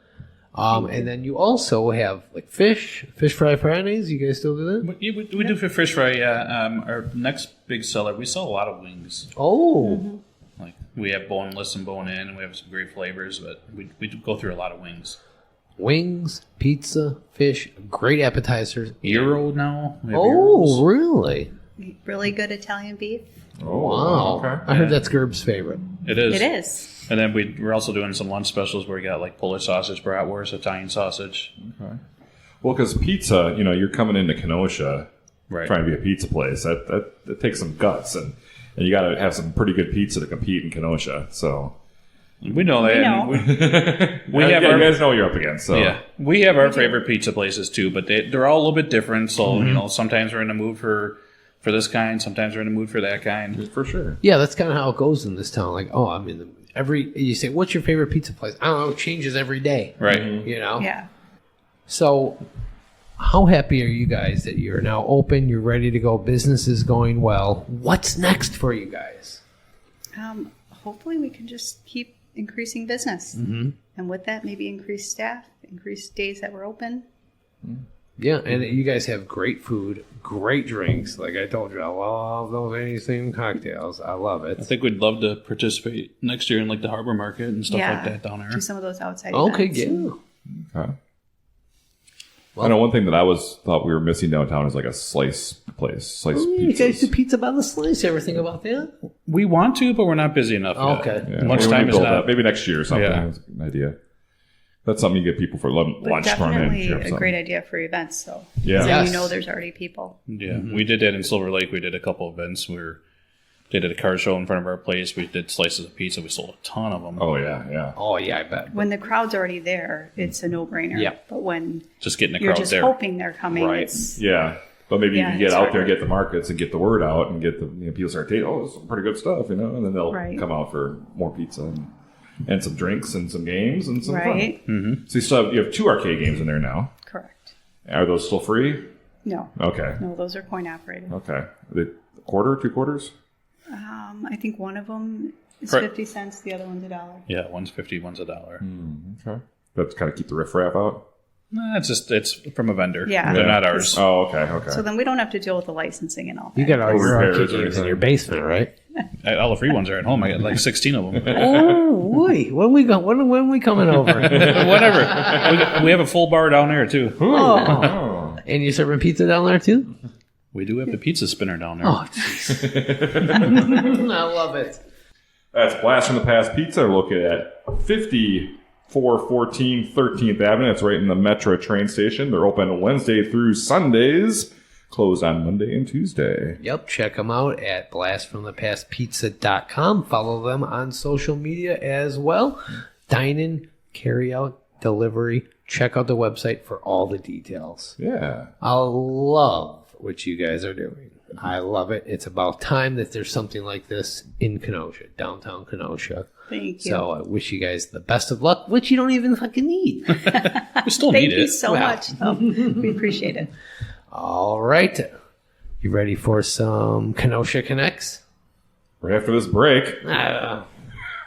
And then you also have like fish fry Fridays. You guys still do that? We do for fish fry, yeah. Our next big seller, we sell a lot of wings. Oh. Like we have boneless and bone in, and we have some great flavors, but we do go through a lot of wings. Wings, pizza, fish, great appetizers. Gyro now. We have Oh, gyros. really? Really good Italian beef. Oh, Wow. okay. I heard that's Gerb's favorite. It is. It is. And then we're also doing some lunch specials where we got like Polish sausage, bratwurst, Italian sausage. Okay. Well, because pizza, you're coming into Kenosha Right. trying to be a pizza place. That takes some guts, and you got to have some pretty good pizza to compete in Kenosha. So We know that. We know. We have you our, guys know what you're up against. So yeah, we have our favorite pizza places too, but they're all a little bit different. So sometimes we're in the mood for this kind, sometimes we're in the mood for that kind. for sure. Yeah, that's kind of how it goes in this town. Like, oh, I'm in the you say, what's your favorite pizza place? I don't know. It changes every day. Right. You know? Yeah. So, how happy are you guys that you're now open? You're ready to go. Business is going well. What's next for you guys? Hopefully we can just keep increasing business. Mm-hmm. And with that, maybe increase staff, increase days that we're open. Yeah, and you guys have great food, great drinks. Like I told you, I love those anything cocktails. I love I it. think we'd love to participate next year in like the harbor market and stuff like that down there. Do some of those outside Okay, events. yeah. Okay. I know one thing that I thought we were missing downtown is like a slice place, slice You guys do pizzas. pizza by the slice. Ever think about that? We want to, but we're not busy enough yet. Okay. Yeah, Much maybe time we is build not. that. Maybe next year or something. Yeah. That's an idea. That's something you get people for But lunch coming in. definitely Share a something. great idea for events. So Yeah. then Yes. you know there's already people. Yeah, we did that in Silver Lake. We did a couple events. They did a car show in front of our place. We did slices of pizza. We sold a ton of them. Oh yeah. Oh yeah, I bet. When the crowd's already there, it's a no-brainer. Yeah. But when Just getting the you're crowd just there. hoping they're coming, Right. it's Yeah. But maybe you Yeah, can get it's out hard there, work. get the markets, and get the word out, and get the people start tasting. Oh, this is some pretty good stuff, and then they'll Right. come out for more pizza and some drinks and some games and some right. fun. So you have 2 arcade games in there now. Correct. Are those still free? No, Okay. no, those are coin operated. Okay. Are they a quarter, 2 quarters? I think one of them is Right. 50 cents. The other one's $1. Yeah, one's $50, one's $1. Okay. That's kind of keep the riffraff out. Nah, it's from a vendor. Yeah. They're not ours. Oh, okay. So then we don't have to deal with the licensing and all that. You got all your Repairs arcade or games in anything. your basement, right? All the free ones are at home. I got like 16 of them. Oh, wait. When we coming over? Whatever. We have a full bar down there too. Oh. And you serving pizza down there too? We do have the pizza spinner down there. Oh, jeez. I love it. That's Blast from the Past Pizza. We're located at 5414 13th Avenue. That's right in the Metra train station. They're open Wednesday through Sundays, closed on Monday and Tuesday. Yep, check them out at blastfromthepastpizza.com. Follow them on social media as well. Dine-in, carry-out, delivery. Check out the website for all the details. Yeah. I love what you guys are doing. I love it. It's about time that there's something like this in Kenosha, downtown Kenosha. Thank you. So I wish you guys the best of luck, which you don't even fucking need. We still Thank need you it. so Well. much. We appreciate it. All right. You ready for some Kenosha Connects? Right after this break, Oh,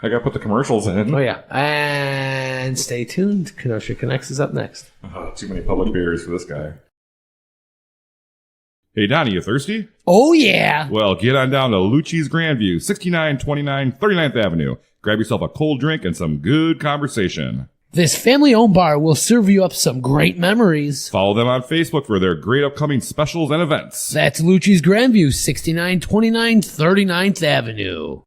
I got to put the commercials in. yeah. And stay tuned. Kenosha Connects is up next. Oh, too many public beers for this guy. Hey, Donnie, you thirsty? Oh, yeah. Well, get on down to Lucci's Grandview, 6929 39th Avenue. Grab yourself a cold drink and some good conversation. This family-owned bar will serve you up some great memories. Follow them on Facebook for their great upcoming specials and events. That's Lucci's Grandview, 6929 39th Avenue.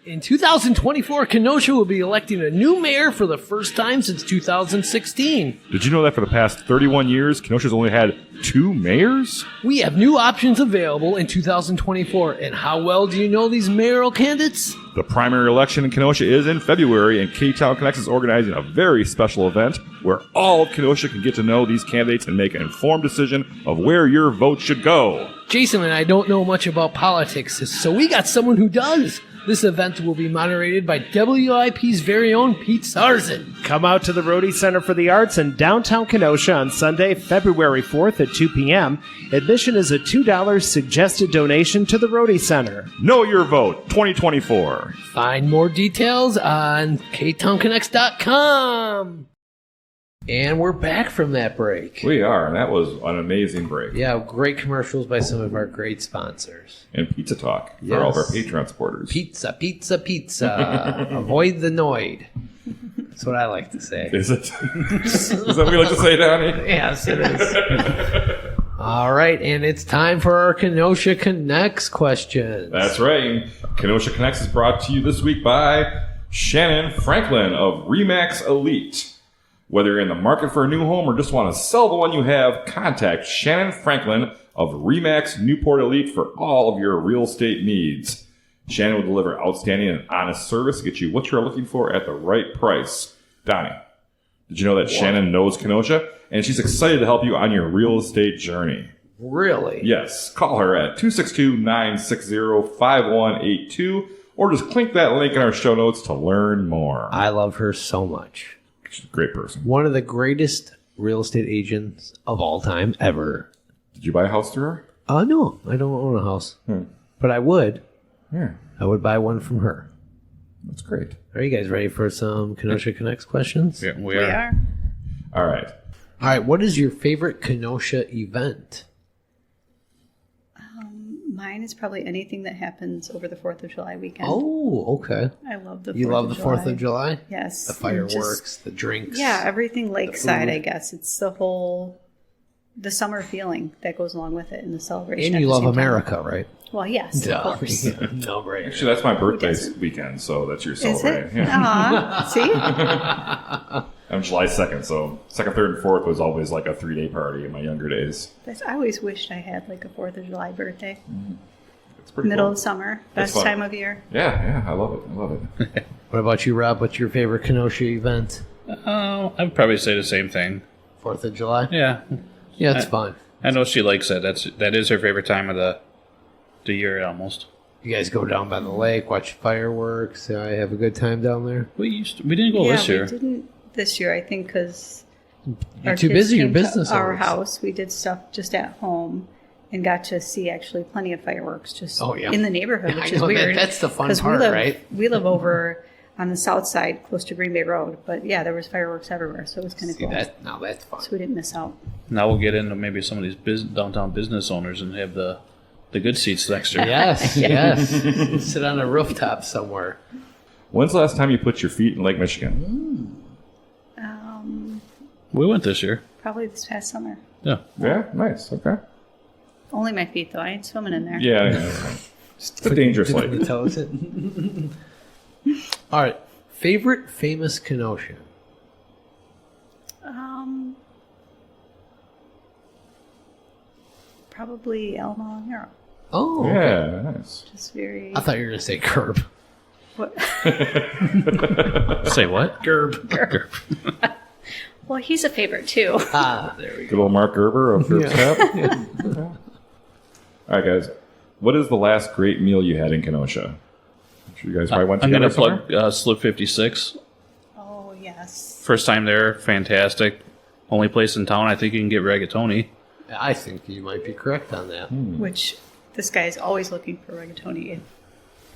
In 2024, Kenosha will be electing a new mayor for the first time since 2016. Did you know that for the past 31 years, Kenosha's only had 2 mayors? We have new options available in 2024. And how well do you know these mayoral candidates? The primary election in Kenosha is in February, and Ktown Connects is organizing a very special event where all of Kenosha can get to know these candidates and make an informed decision of where your vote should go. Jason and I don't know much about politics, so we got someone who does. This event will be moderated by WIP's very own Pete Sarzan. Come out to the Rotary Center for the Arts in downtown Kenosha on Sunday, February 4th at 2 p.m. Admission is a $2 suggested donation to the Rotary Center. Know your vote 2024. Find more details on ktownconnects.com. And we're back from that break. We are, and that was an amazing break. Yeah, great commercials by some of our great sponsors. And Pizza Talk for all of our Patreon supporters. Pizza, pizza, pizza. Avoid the noid. That's what I like to say. Is it? Is that what you like to say, Donnie? Yes, it is. All right, and it's time for our Kenosha Connects questions. That's right. Kenosha Connects is brought to you this week by Shannyn Franklin of ReMax Elite. Whether you're in the market for a new home or just want to sell the one you have, contact Shannyn Franklin of ReMax Newport Elite for all of your real estate needs. Shannyn will deliver outstanding and honest service to get you what you're looking for at the right price. Donnie, did you know that Shannyn knows Kenosha? And she's excited to help you on your real estate journey. Really? Yes. Call her at 262-960-5182 or just click that link in our show notes to learn more. I love her so much. She's a great person. One of the greatest real estate agents of all time ever. Did you buy a house through her? No, I don't own a house. But I would. Yeah. I would buy one from her. That's great. Are you guys ready for some Kenosha Connects questions? Yeah, we We are. are. All right. All right, what is your favorite Kenosha event? Mine is probably anything that happens over the 4th of July weekend. Oh, okay. I love the 4th You love of the 4th of July? Yes. The and fireworks, the drinks. yeah, everything lakeside, food. I guess. It's the summer feeling that goes along with it and the celebration. And at you the love same time. America, right? Well, yes, Duh. of course. No brainer. Actually, that's my birthday doesn't? weekend, so that's your Is it? celebrating. Yeah. Aw, see? I'm July 2nd, so 2nd, 3rd, and 4th was always like a 3-day party in my younger days. I always wished I had like a 4th of July birthday. It's pretty Middle cool. of summer. That's Best fun. time of year. Yeah, I love it. What about you, Rob? What's your favorite Kenosha event? I would probably say the same thing. 4th of July? Yeah, Yeah, it's fun. I know she likes it. That is her favorite time of the year almost. You guys go down by the lake, watch fireworks. I have a good time down there. We didn't go this year. We didn't this year, I think, because You're too busy. Your business our owners. house. We did stuff just at home and got to see actually plenty of fireworks just in the neighborhood, which I is know, weird. that's the fun 'cause part, right? We live over on the south side, close to Green Bay Road, but yeah, there was fireworks everywhere, so it was kind of See cool. now that's fun. So we didn't miss out. Now we'll get into maybe some of these downtown business owners and have the good seats next year. Yes, yes. Sit on a rooftop somewhere. When's the last time you put your feet in Lake Michigan? We went this year. Probably this past summer. Yeah. Yeah, nice. Okay. Only my feet, though. I ain't swimming in there. Yeah. It's a dangerous Dip lake. the toes in. All right. Favorite famous Kenosha? Probably Elmo and Hero. Oh, okay. Yeah, nice. Just very. I thought you were going to say Curb. What? Say what? Gerb. Well, he's a favorite too. There we Good old Mark Gerber of Gerb Tap. All right, guys. What is the last great meal you had in Kenosha? I'm sure you guys probably went I'm together going to somewhere. plug Slip 56. Oh yes. First time there, fantastic. Only place in town I think you can get rigatoni. I think you might be correct on that. Which this guy is always looking for rigatoni.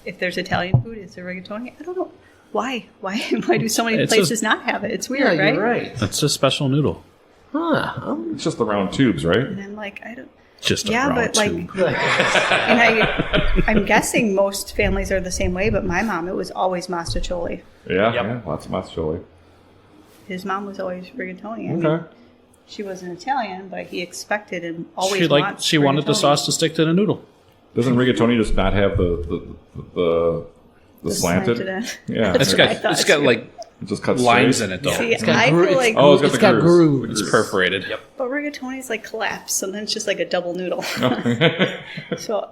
If there's Italian food, is there rigatoni? I don't know. Why? Why do so many It's places not have it? It's weird, Yeah, right? you're right. That's a special noodle. Huh. It's just the round tubes, right? And I'm like, I don't. Just a Yeah, round but like, tube. and I'm guessing most families are the same way. But my mom, it was always mastacholi. Yeah, lots of mozzarella. His mom was always rigatoni. I mean, Okay. she wasn't Italian, but he expected and always wants She wanted the rigatoni. sauce to stick to the noodle. Doesn't rigatoni just not have the The slanted? end. Yeah. It's got like It just cuts lines straight. in it though. See, got I gro- feel like, Oh, it's got the grooves. grooves. It's perforated. Yep. but rigatone's like collapsed, so then it's just like a double noodle. So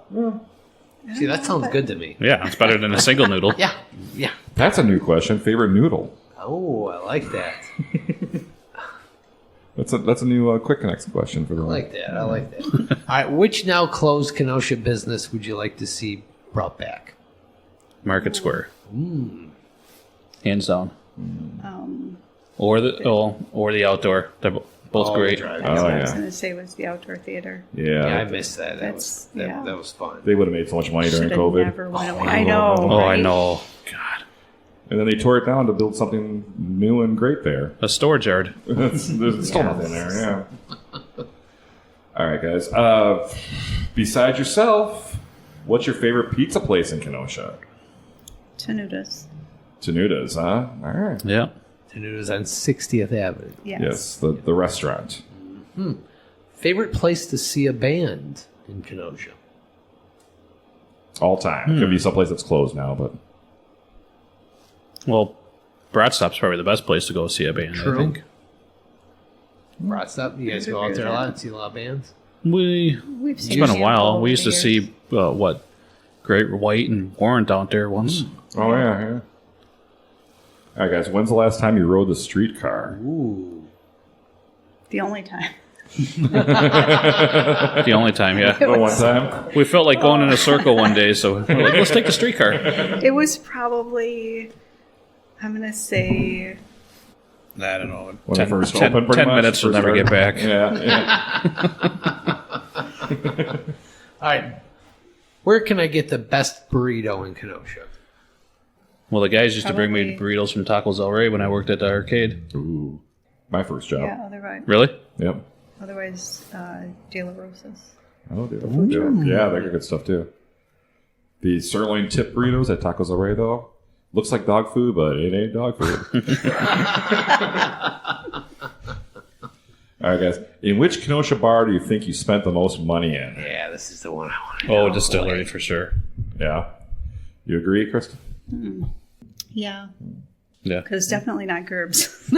See, that sounds good to me. Yeah, it's better than a single noodle. Yeah. Yeah. That's a new question. Favorite noodle? Oh, I like that. That's a new Quick Connects question for the I like that. I like that. All right. Which now closed Kenosha business would you like to see brought back? Market Square. Hands down. um, Or the outdoor. They're both great. that's Oh, what I yeah. was going to say was the outdoor theater. Yeah, I Yeah. missed that. That was That's- yeah. that was fun. They would have made so much money during Should have COVID. never went away. I know. Oh, I right? know. God. And then they tore it down to build something new and great there. A storage yard. There's still nothing there, yeah. All right, guys. Besides yourself, what's your favorite pizza place in Kenosha? Tenutas. Tenutas, huh? All right. Yeah. Tenutas on 60th Avenue. Yes. The restaurant. Favorite place to see a band in Kenosha? All time. Could be someplace that's closed now, but Well, Bratstop's probably the best place to go see a band, True. I think. Brought up. You guys go out there a lot and see a lot of bands. We've It's seen been a them while. over We used the to years. see, Great White and Warrant out there once. oh yeah. All right, guys. When's the last time you rode the streetcar? Ooh. The only time. The only time, yeah. Oh, one time. We felt like going in a circle one day, so we're like, let's take the streetcar. It was probably, I'm going to say, I don't know. When it first opened, pretty 10 much, minutes will first never get started. back. Yeah. All right. Where can I get the best burrito in Kenosha? Well, the guys used to bring me Probably- burritos from Tacos El Rey when I worked at the arcade. Ooh, my first job. yeah, otherwise, Really? Yep. De La Rosa's. Oh, dude. Yeah, they're good stuff too. The sirloin tip burritos at Tacos El Rey, though, looks like dog food, but it ain't dog food. All right, guys. In which Kenosha bar do you think you spent the most money in? Yeah, this is the one I want to Oh, distillery for sure. Yeah. You agree, Kristen? Yeah, Yeah. because definitely not Gerbs.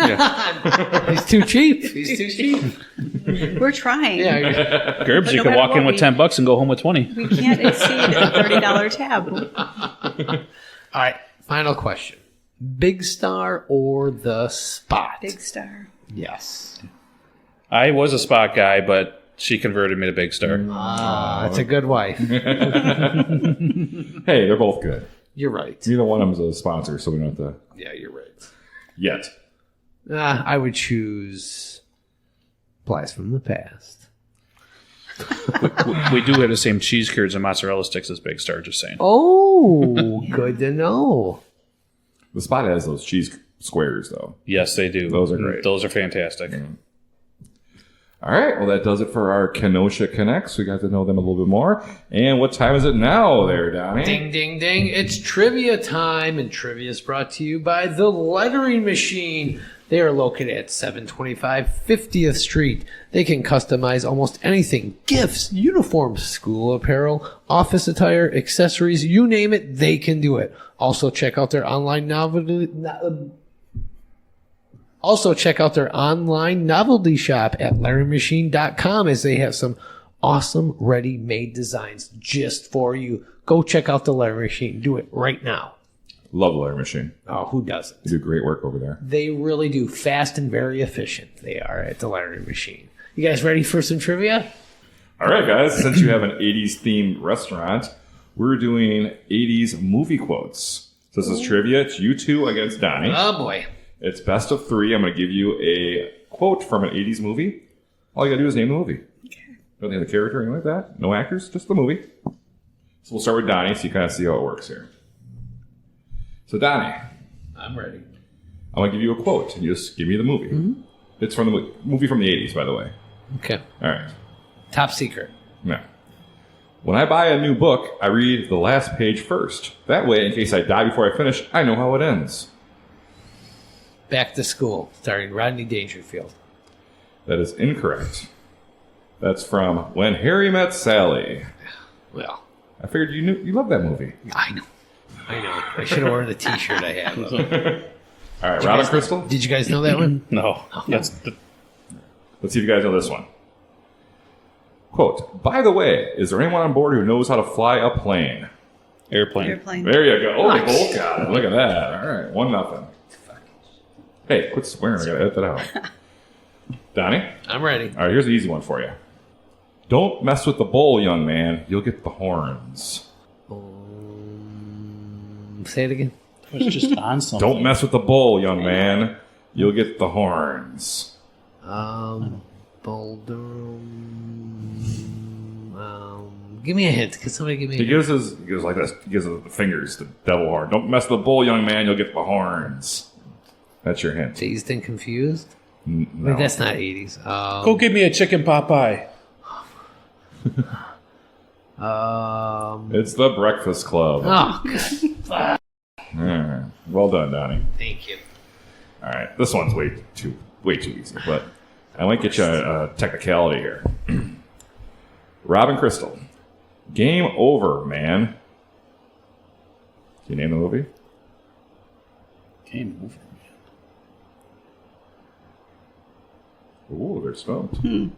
He's too cheap. He's too cheap. We're trying. Yeah. Gerbs, But you no can matter walk in what, with $10 and go home with 20. We can't exceed a $30 tab. All right. Final question. Big Star or the Spot? Big Star. Yes. I was a spot guy, but she converted me to Big Star. Ah, that's a good wife. Hey, they're both good. You're right. Neither one of them's a sponsor, so we don't have to Yeah, you're right. yet. I would choose Blast from the Past. We do have the same cheese curds and mozzarella sticks as Big Star, just saying. Oh, good to know. The Spot has those cheese squares, though. Yes, they do. Those are great. Those are fantastic. All right, well, that does it for our Kenosha Connects. We got to know them a little bit more. And what time is it now there, Donnie? Ding, ding, ding. It's trivia time, and trivia is brought to you by The Lettering Machine. They are located at 725 50th Street. They can customize almost anything. Gifts, uniforms, school apparel, office attire, accessories, you name it, they can do it. Also, check out their online novelty shop at LetteringMachine.com, as they have some awesome ready-made designs just for you. Go check out the Lettering Machine. Do it right now. Love the Letter Machine. Oh, who doesn't? They do great work over there. They really do. Fast and very efficient. They are at the Lettering Machine. You guys ready for some trivia? All right, guys, since you have an 80s themed restaurant, we're doing 80s movie quotes. So this is trivia. It's you two against Donnie. Oh, boy. It's best of three. I'm going to give you a quote from an 80s movie. All you got to do is name the movie. Okay. Don't name the character or anything like that. No actors, just the movie. So we'll start with Donnie so you kind of see how it works here. So, Donnie, I'm ready. I'm going to give you a quote, and you just give me the movie. Mm-hmm. It's from the movie from the 80s, by the way. Okay. All right. Top secret. Now, when I buy a new book, I read the last page first. That way, in case I die before I finish, I know how it ends. Back to School, starring Rodney Dangerfield. That is incorrect. That's from When Harry Met Sally. Well, I figured you love that movie. I know. I know. I should have worn the T-shirt I have. All right, Robin Crystal. Did you guys know that one? No. Let's see if you guys know this one. Quote, by the way, is there anyone on board who knows how to fly a plane? Airplane. There you go. Oh, they Nice. both got it. Look at that. All right, 1-0. Hey, quit swearing. I got to edit that out. Donnie? I'm ready. All right, here's an easy one for you. Don't mess with the bowl, young man. You'll get the horns. Say it again. It was just on something. Don't mess with the bowl, young man. You'll get the horns. Boulder. Give me a hint. Can somebody give me a He hint? gives like this. He gives the fingers, the devil horn. Don't mess with the bowl, young man. You'll get the horns. That's your hint. Dazed and Confused? No. Wait, that's not 80s. Go get me a chicken pot pie. It's the Breakfast Club. Oh, God. All right. Well done, Donnie. Thank you. All right, this one's way too easy, but I might get you a technicality here. Robin Crystal, Game Over, man. Can you name the movie? Game over. Ooh, they're stumped. Home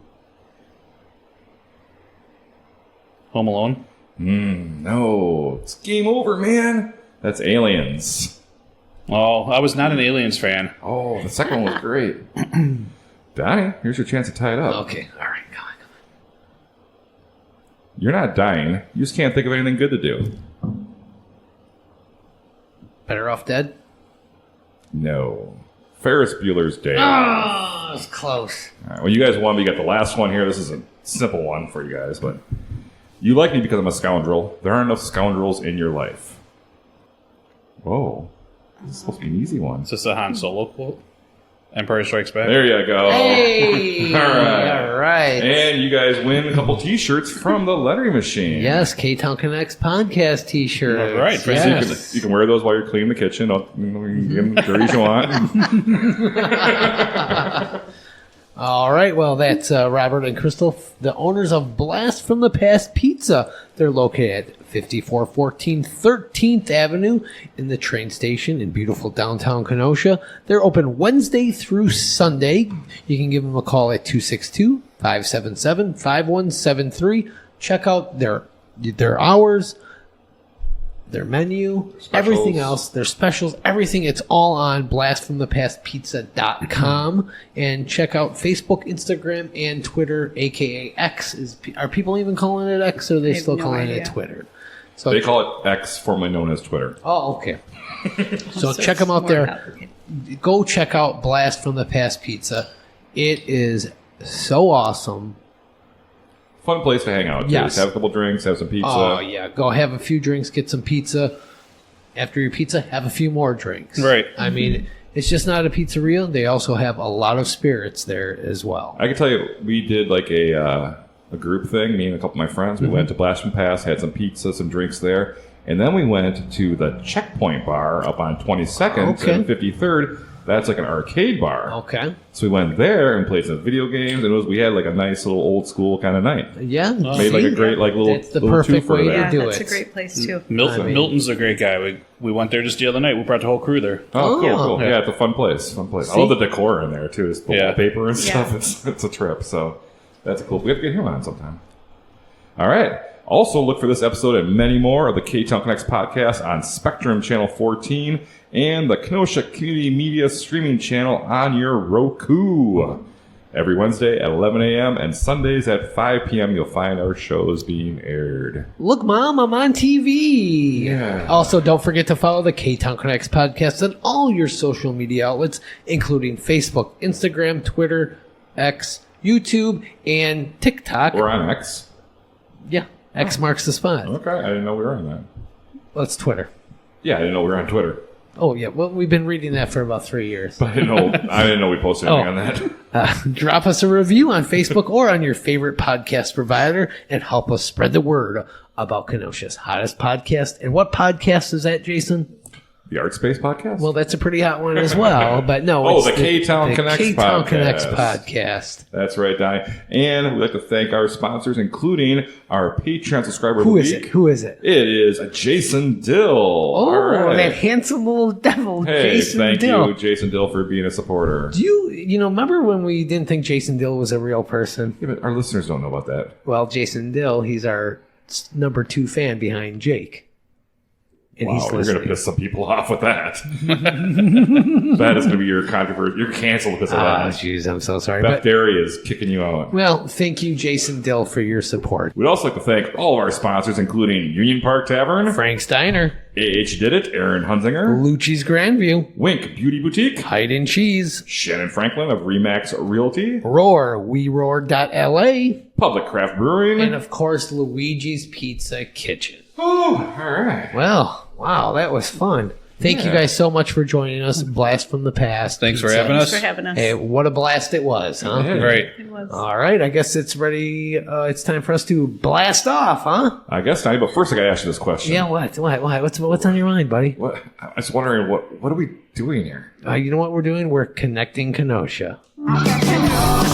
Alone. No, it's Game Over, man. That's Aliens. Oh, I was not an Aliens fan. Oh, the second one was great. Donnie, here's your chance to tie it up. Okay. All right. Come on. You're not dying. You just can't think of anything good to do. Better Off Dead? No. Ferris Bueller's Day. Oh, it was close. All right, well, you guys won. We got the last one here. This is a simple one for you guys, but you like me because I'm a scoundrel. There aren't enough scoundrels in your life. Whoa. This is supposed to be an easy one. Is this a Han Solo quote? Empire Strikes Back. There you go. Hey! All right. All right. And you guys win a couple T-shirts from the lettering machine. Yes, Ktown Connects podcast T-shirt. All right, So Yes. you can wear those while you're cleaning the kitchen. You can get them dirty as you want. All right, well, that's Robert and Crystal, the owners of Blast from the Past Pizza. They're located at 5414 13th Avenue in the train station in beautiful downtown Kenosha. They're open Wednesday through Sunday. You can give them a call at 262-577-5173. Check out their hours, their menu, everything else, their specials, everything. It's all on blastfromthepastpizza.com. And check out Facebook, Instagram, and Twitter, a.k.a. X. Are people even calling it X, or are they have still no calling idea. it Twitter? So, They call it X, formerly known as Twitter. oh, okay. So check it's them out more there. complicated. Go check out Blast from the Past Pizza. It is so awesome. Fun place to hang out. Yes. Just have a couple drinks, have some pizza. Oh, yeah. Go have a few drinks, get some pizza. After your pizza, have a few more drinks. Right. I mean, it's just not a pizzeria. They also have a lot of spirits there as well. I can tell you, we did like a group thing, me and a couple of my friends. We went to Blast from Pass, had some pizza, some drinks there. And then we went to the Checkpoint Bar up on 22nd Okay. and 53rd. That's like an arcade bar. Okay. So we went there and played some video games, and we had like a nice little old school kind of night. Yeah. Made like a great like little. That's the little perfect twofer way to there. Yeah, do that's it. a great place too. Milton's a great guy. We went there just the other night. We brought the whole crew there. Oh, cool, Oh. cool. Yeah, it's a fun place. Fun place. I love the decor in there too. It's the Yeah. wallpaper and stuff. Yeah. It's a trip. So that's a cool. We have to get him on sometime. All right. Also, look for this episode and many more of the Ktown Connects podcast on Spectrum Channel 14 and the Kenosha Community Media streaming channel on your Roku. Every Wednesday at 11 a.m. and Sundays at 5 p.m. you'll find our shows being aired. Look, Mom, I'm on TV. Yeah. Also, don't forget to follow the Ktown Connects podcast on all your social media outlets, including Facebook, Instagram, Twitter, X, YouTube, and TikTok. We're on X. Yeah, X marks the spot. Okay, I didn't know we were on that. That's Twitter. Yeah, I didn't know we were on Twitter. Oh, yeah. Well, we've been reading that for about 3 years. I didn't know we posted anything on that. Drop us a review on Facebook or on your favorite podcast provider and help us spread the word about Kenosha's hottest podcast. And what podcast is that, Jason? The Art Space Podcast? Well, that's a pretty hot one as well. But no, Oh, it's the Ktown Connects Ktown podcast. Connects podcast. That's right, Donnie. And we'd like to thank our sponsors, including our Patreon subscriber of Who the is week. it? Who is it? It is Jason Dill. Oh, All right. that handsome little devil, Hey, Jason thank Dill. you, Jason Dill, for being a supporter. Do you remember when we didn't think Jason Dill was a real person? Yeah, but our listeners don't know about that. Well, Jason Dill, he's our number 2 fan behind Jake. And Wow, he's you're going listening. to piss some people off with that. That is going to be your controversy. You're canceled because of Oh, that. jeez, I'm so sorry. Beth But, Derry is kicking you out. well, thank you, Jason Dill, for your support. We'd also like to thank all of our sponsors, including Union Park Tavern, Frank Steiner, AHDidIt, Aaron Hunzinger, Lucci's Grandview, Wink Beauty Boutique, Hide and Cheese, Shannyn Franklin of ReMax Realty, Roar, WeRoar.LA, Public Craft Brewing, and of course, Luigi's Pizza Kitchen. oh, all right. Well, wow, that was fun. Thank you Yeah. guys so much for joining us. Blast from the past. Thanks for Pizza. having Thanks us. for having us. Hey, what a blast it was, huh? Yeah. Right. It was. All right, I guess it's ready. It's time for us to blast off, huh? I guess not, but first I got to ask you this question. Yeah, what? What's on your mind, buddy? What? I was wondering, what are we doing here? You know what we're doing? We're connecting Kenosha. Kenosha.